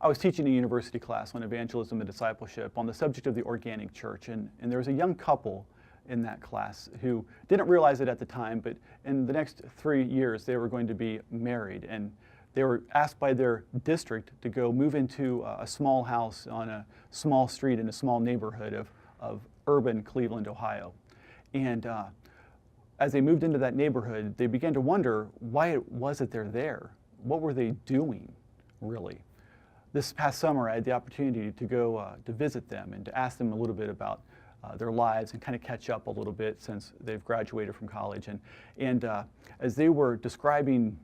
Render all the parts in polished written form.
I was teaching a university class on evangelism and discipleship on the subject of the organic church, and there was a young couple in that class who didn't realize it at the time, but in the next 3 years they were going to be married, and they were asked by their district to go move into a small house on a small street in a small neighborhood of urban Cleveland, Ohio. And as they moved into that neighborhood, they began to wonder why it was that they're there. What were they doing, really? This past summer, I had the opportunity to go to visit them and to ask them a little bit about their lives and kind of catch up a little bit since they've graduated from college. And as they were describing,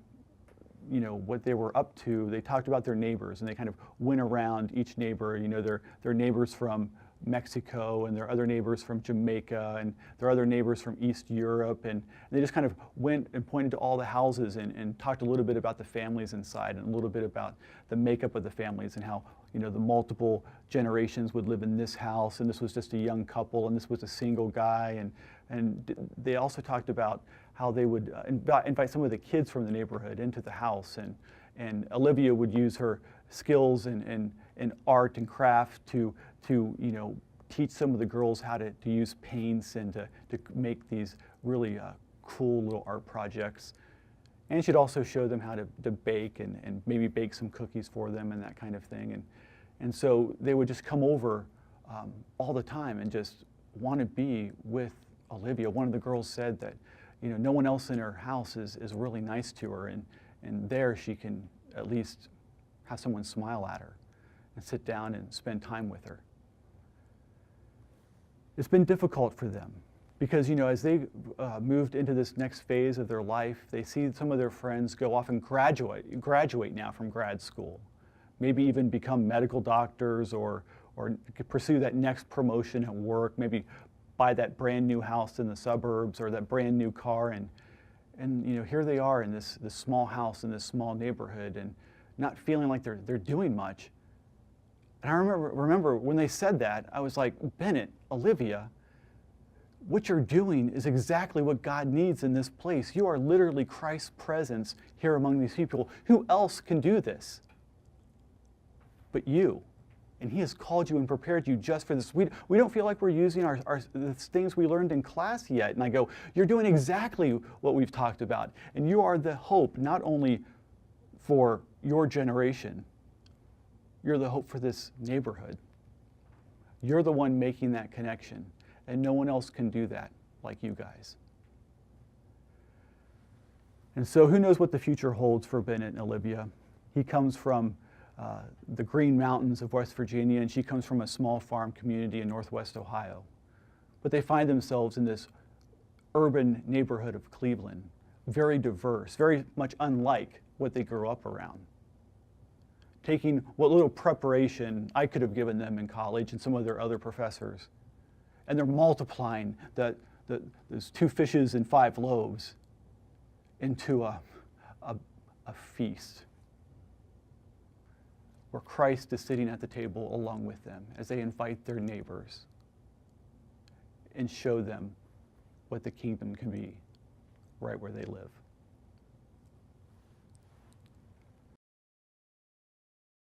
you know, what they were up to, they talked about their neighbors, and they kind of went around each neighbor. You know, their neighbors from Mexico, and their other neighbors from Jamaica, and their other neighbors from East Europe, and they just kind of went and pointed to all the houses and talked a little bit about the families inside and a little bit about the makeup of the families and how, you know, the multiple generations would live in this house, and this was just a young couple, and this was a single guy, and they also talked about how they would invite some of the kids from the neighborhood into the house, and Olivia would use her skills in art and craft to you know, teach some of the girls how to use paints and to make these really cool little art projects. And she'd also show them how to bake and maybe bake some cookies for them and that kind of thing. And so they would just come over all the time and just want to be with Olivia. One of the girls said that, you know, no one else in her house is really nice to her, and there she can at least have someone smile at her and sit down and spend time with her. It's been difficult for them because, you know, as they moved into this next phase of their life, they see some of their friends go off and graduate now from grad school, maybe even become medical doctors or pursue that next promotion at work, maybe buy that brand new house in the suburbs or that brand new car, and you know, here they are in this small house in this small neighborhood and not feeling like they're doing much. And I remember when they said that, I was like, Bennett, Olivia, what you're doing is exactly what God needs in this place. You are literally Christ's presence here among these people. Who else can do this but you? And He has called you and prepared you just for this. We don't feel like we're using the things we learned in class yet. And I go, you're doing exactly what we've talked about. And you are the hope, not only for your generation, you're the hope for this neighborhood. You're the one making that connection, and no one else can do that like you guys. And so who knows what the future holds for Bennett and Olivia. He comes from the Green Mountains of West Virginia, and she comes from a small farm community in Northwest Ohio. But they find themselves in this urban neighborhood of Cleveland, very diverse, very much unlike what they grew up around. Taking what little preparation I could have given them in college and some of their other professors, and they're multiplying those 2 fishes and 5 loaves into a feast where Christ is sitting at the table along with them as they invite their neighbors and show them what the kingdom can be right where they live.